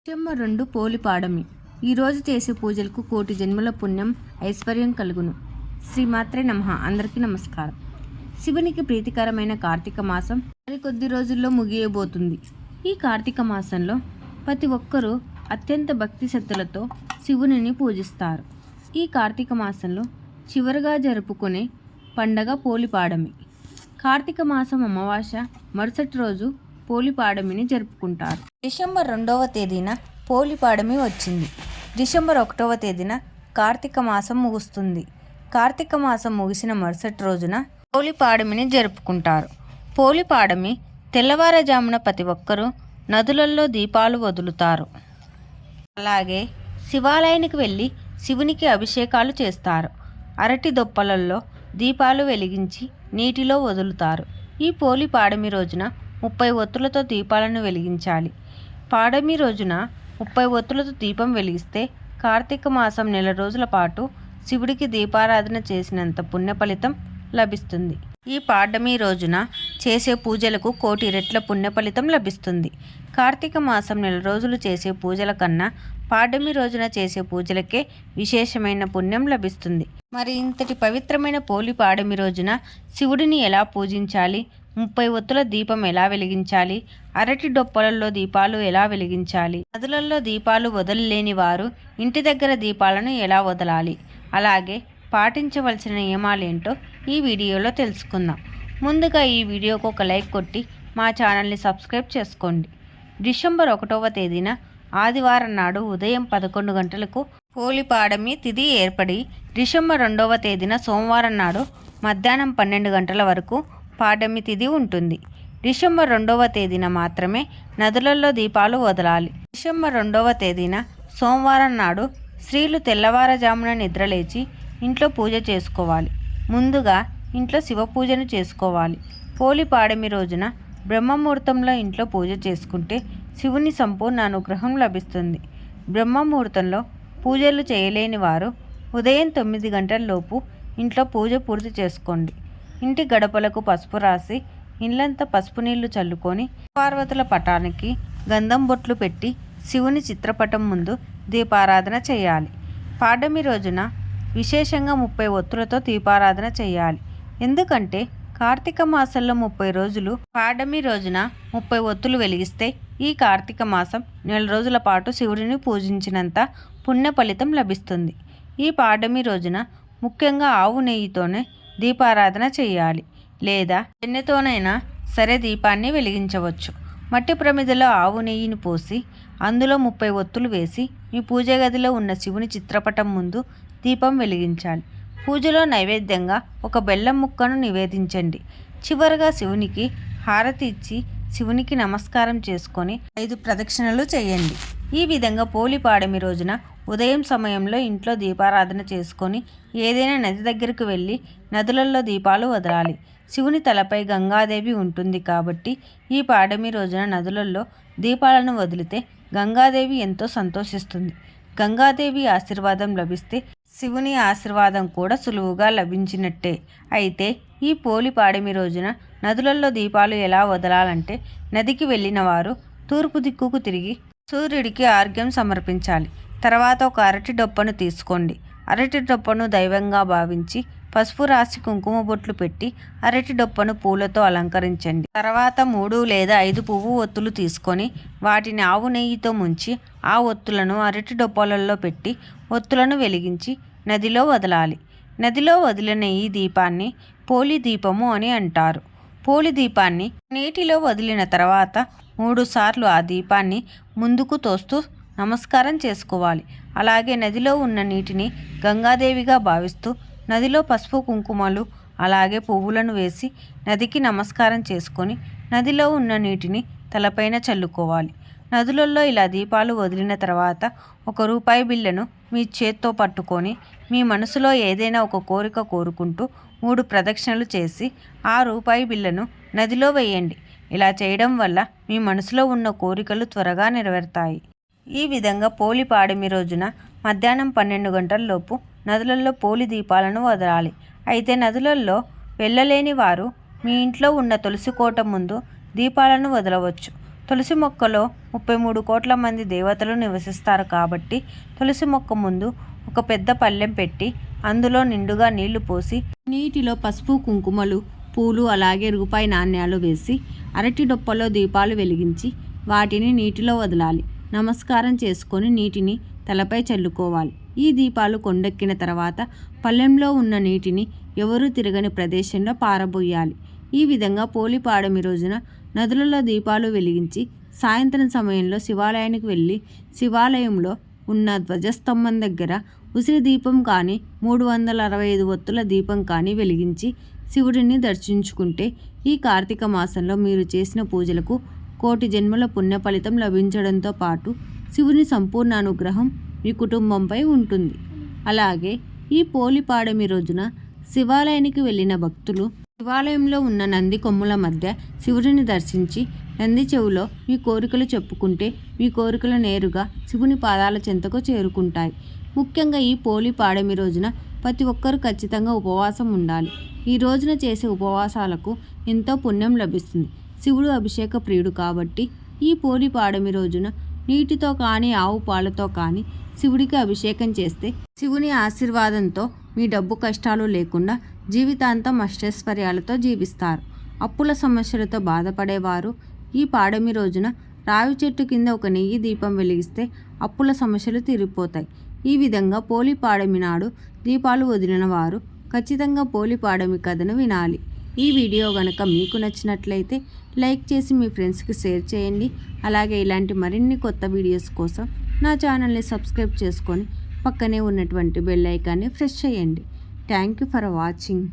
December 2 పోలిపాడమి. ఈరోజు చేసే పూజలకు కోటి జన్మల పుణ్యం ఐశ్వర్యం కలుగును. శ్రీమాత్రే నమః. అందరికీ నమస్కారం. శివునికి ప్రీతికరమైన కార్తీక మాసం మరికొద్ది రోజుల్లో ముగియబోతుంది. ఈ కార్తీక మాసంలో ప్రతి ఒక్కరూ అత్యంత భక్తి శ్రద్ధలతో శివునిని పూజిస్తారు. ఈ కార్తీక మాసంలో చివరిగా జరుపుకునే పండగ పోలిపాడమి. కార్తీక మాసం అమావాస్య మరుసటి రోజు పోలిపాడమిని జరుపుకుంటారు. డిసెంబర్ 2వ తేదీన పోలిపాడమి వచ్చింది. డిసెంబర్ 1వ తేదీన కార్తీక మాసం ముగుస్తుంది. కార్తీక మాసం ముగిసిన మరుసటి రోజున పోలిపాడమిని జరుపుకుంటారు. పోలిపాడమి తెల్లవారుజామున ప్రతి ఒక్కరూ నదులలో దీపాలు వదులుతారు. అలాగే శివాలయానికి వెళ్ళి శివునికి అభిషేకాలు చేస్తారు. అరటి దొప్పలలో దీపాలు వెలిగించి నీటిలో వదులుతారు. ఈ పోలిపాడమి రోజున 30 ఒత్తులతో దీపాలను వెలిగించాలి. పాడమి రోజున 30 ఒత్తులతో దీపం వెలిగిస్తే కార్తీక మాసం నెల రోజుల పాటు శివుడికి దీపారాధన చేసినంత పుణ్య ఫలితం లభిస్తుంది. ఈ పాడ్యమి రోజున చేసే పూజలకు కోటి రెట్ల పుణ్య ఫలితం లభిస్తుంది. కార్తీక మాసం నెల రోజులు చేసే పూజల కన్నా పాడ్యమి రోజున చేసే పూజలకే విశేషమైన పుణ్యం లభిస్తుంది. మరి ఇంతటి పవిత్రమైన పోలిపాడమి రోజున శివుడిని ఎలా పూజించాలి, 30 ఒత్తుల దీపం ఎలా వెలిగించాలి, అరటి డొప్పలలో దీపాలు ఎలా వెలిగించాలి, నదులలో దీపాలు వదలలేని వారు ఇంటి దగ్గర దీపాలను ఎలా వదలాలి, అలాగే పాటించవలసిన నియమాలేంటో ఈ వీడియోలో తెలుసుకుందాం. ముందుగా ఈ వీడియోకు ఒక లైక్ కొట్టి మా ఛానల్ని సబ్స్క్రైబ్ చేసుకోండి. డిసెంబర్ 1వ తేదీన ఆదివారం నాడు ఉదయం 11 గంటలకు పోలిపాడమి తిథి ఏర్పడి డిసెంబర్ 2వ తేదీన సోమవారం నాడు మధ్యాహ్నం 12 గంటల వరకు పాడ్యమి తిథి ఉంటుంది. డిసెంబర్ 2వ తేదీన మాత్రమే నదులలో దీపాలు వదలాలి. డిసెంబర్ 2వ తేదీన సోమవారం నాడు స్త్రీలు తెల్లవారుజామున నిద్రలేచి ఇంట్లో పూజ చేసుకోవాలి. ముందుగా ఇంట్లో శివ పూజను చేసుకోవాలి. పోలిపాడమి రోజున బ్రహ్మముహూర్తంలో ఇంట్లో పూజ చేసుకుంటే శివుని సంపూర్ణ అనుగ్రహం లభిస్తుంది. బ్రహ్మముహూర్తంలో పూజలు చేయలేని వారు ఉదయం 9 గంటలలోపు ఇంట్లో పూజ పూర్తి చేసుకోండి. ఇంటి గడపలకు పసుపు రాసి ఇల్లంతా పసుపు నీళ్లు చల్లుకొని పార్వతుల పటానికి గంధం బొట్లు పెట్టి శివుని చిత్రపటం ముందు దీపారాధన చేయాలి. పాడ్యమి రోజున విశేషంగా 30 ఒత్తులతో దీపారాధన చేయాలి. ఎందుకంటే కార్తీక మాసంలో 30 రోజులు పాడ్యమి రోజున 30 ఒత్తులు వెలిగిస్తే ఈ కార్తీక మాసం నెల రోజుల పాటు శివుడిని పూజించినంత పుణ్య ఫలితం లభిస్తుంది. ఈ పాడ్యమి రోజున ముఖ్యంగా ఆవు నెయ్యితోనే దీపారాధన చేయాలి, లేదా వెన్నెతోనైనా సరే దీపాన్ని వెలిగించవచ్చు. మట్టి ప్రమిదలో ఆవు నెయ్యిని పోసి అందులో 30 ఒత్తులు వేసి మీ పూజ గదిలో ఉన్న శివుని చిత్రపటం ముందు దీపం వెలిగించాలి. పూజలో నైవేద్యంగా ఒక బెల్లం ముక్కను నివేదించండి. చివరగా శివునికి హారతి ఇచ్చి శివునికి నమస్కారం చేసుకొని 5 ప్రదక్షిణలు చేయండి. ఈ విధంగా పోలిపాడమి రోజున ఉదయం సమయంలో ఇంట్లో దీపారాధన చేసుకొని ఏదైనా నది దగ్గరకు వెళ్ళి నదులలో దీపాలు వదలాలి. శివుని తలపై గంగాదేవి ఉంటుంది కాబట్టి ఈ పాడ్యమి రోజున నదులలో దీపాలను వదిలితే గంగాదేవి ఎంతో సంతోషిస్తుంది. గంగాదేవి ఆశీర్వాదం లభిస్తే శివుని ఆశీర్వాదం కూడా సులువుగా లభించినట్టే. అయితే ఈ పోలిపాడమి రోజున నదులలో దీపాలు ఎలా వదలాలంటే నదికి వెళ్ళిన వారు తూర్పు దిక్కుకు తిరిగి సూర్యుడికి ఆర్ఘ్యం సమర్పించాలి. తర్వాత ఒక అరటి డొప్పను తీసుకోండి. అరటి డొప్పను దైవంగా భావించి పసుపు రాసి కుంకుమ బొట్లు పెట్టి అరటి డొప్పను పూలతో అలంకరించండి. తర్వాత 3 లేదా 5 పువ్వు ఒత్తులు తీసుకొని వాటిని ఆవు నెయ్యితో ముంచి ఆ ఒత్తులను అరటి డొప్పలలో పెట్టి ఒత్తులను వెలిగించి నదిలో వదలాలి. నదిలో వదిలిన ఈ దీపాన్ని పోలి దీపము అని అంటారు. పోలి దీపాన్ని నీటిలో వదిలిన తర్వాత 3 సార్లు ఆ దీపాన్ని ముందుకు తోస్తూ నమస్కారం చేసుకోవాలి. అలాగే నదిలో ఉన్న నీటిని గంగాదేవిగా భావిస్తూ నదిలో పసుపు కుంకుమలు అలాగే పువ్వులను వేసి నదికి నమస్కారం చేసుకొని నదిలో ఉన్న నీటిని తలపైన చల్లుకోవాలి. నదులలో ఇలా దీపాలు వదిలిన తర్వాత ₹1 బిళ్ళను మీ చేత్తో పట్టుకొని మీ మనసులో ఏదైనా ఒక కోరిక కోరుకుంటూ 3 ప్రదక్షిణలు చేసి ఆ ₹1 బిళ్ళను నదిలో వేయండి. ఇలా చేయడం వల్ల మీ మనసులో ఉన్న కోరికలు త్వరగా నెరవేరుతాయి. ఈ విధంగా పోలిపాడమి రోజున మధ్యాహ్నం 12 గంటలలోపు నదులలో పోలి దీపాలను వదలాలి. అయితే నదులలో వెళ్ళలేని వారు మీ ఇంట్లో ఉన్న తులసి కోట ముందు దీపాలను వదలవచ్చు. తులసి మొక్కలో 33 కోట్ల మంది దేవతలు నివసిస్తారు కాబట్టి తులసి మొక్క ముందు ఒక పెద్ద పళ్ళెం పెట్టి అందులో నిండుగా నీళ్లు పోసి నీటిలో పసుపు కుంకుమలు పూలు అలాగే రూపాయి నాణ్యాలు వేసి అరటి డొప్పలో దీపాలు వెలిగించి వాటిని నీటిలో వదలాలి. నమస్కారం చేసుకొని నీటిని తలపై చల్లుకోవాలి. ఈ దీపాలు కొండెక్కిన తర్వాత పళ్ళెంలో ఉన్న నీటిని ఎవరూ తిరగని ప్రదేశంలో పారబోయాలి. ఈ విధంగా పోలిపాడమి రోజున నదులలో దీపాలు వెలిగించి సాయంత్రం సమయంలో శివాలయానికి వెళ్ళి శివాలయంలో ఉన్న ధ్వజస్తంభం దగ్గర ఉసిరి దీపం కానీ 365 ఒత్తుల దీపం కానీ వెలిగించి శివుడిని దర్శించుకుంటే ఈ కార్తీక మాసంలో మీరు చేసిన పూజలకు 1,000,000 జన్మల పుణ్య ఫలితం లభించడంతో పాటు శివుని సంపూర్ణ అనుగ్రహం మీ కుటుంబంపై ఉంటుంది. అలాగే ఈ పోలిపాడమి రోజున శివాలయానికి వెళ్ళిన భక్తులు శివాలయంలో ఉన్న నంది కొమ్ముల మధ్య శివుడిని దర్శించి నంది చెవులో మీ కోరికలు చెప్పుకుంటే మీ కోరికలు నేరుగా శివుని పాదాల చెంతకు చేరుకుంటాయి. ముఖ్యంగా ఈ పోలిపాడమి రోజున ప్రతి ఒక్కరూ ఖచ్చితంగా ఉపవాసం ఉండాలి. ఈ రోజున చేసే ఉపవాసాలకు ఎంతో పుణ్యం లభిస్తుంది. శివుడు అభిషేక ప్రియుడు కాబట్టి ఈ పోలిపాడమి రోజున నీటితో కానీ ఆవు పాలతో కానీ శివుడికి అభిషేకం చేస్తే శివుని ఆశీర్వాదంతో మీ డబ్బు కష్టాలు లేకుండా జీవితాంతం అష్టైశ్వర్యాలతో జీవిస్తారు. అప్పుల సమస్యలతో బాధపడేవారు ఈ పాడమి రోజున రావి చెట్టు కింద ఒక నెయ్యి దీపం వెలిగిస్తే అప్పుల సమస్యలు తీరిపోతాయి. ఈ విధంగా పోలిపాడమి నాడు దీపాలు వదిలిన వారు ఖచ్చితంగా పోలిపాడమి కథను వినాలి. ఈ వీడియో కనుక మీకు నచ్చినట్లయితే లైక్ చేసి మీ ఫ్రెండ్స్కి షేర్ చేయండి. అలాగే ఇలాంటి మరిన్ని కొత్త వీడియోస్ కోసం నా ఛానల్ని సబ్స్క్రైబ్ చేసుకొని పక్కనే ఉన్నటువంటి బెల్ ఐకాన్ని ప్రెస్ చేయండి. Thank you for watching.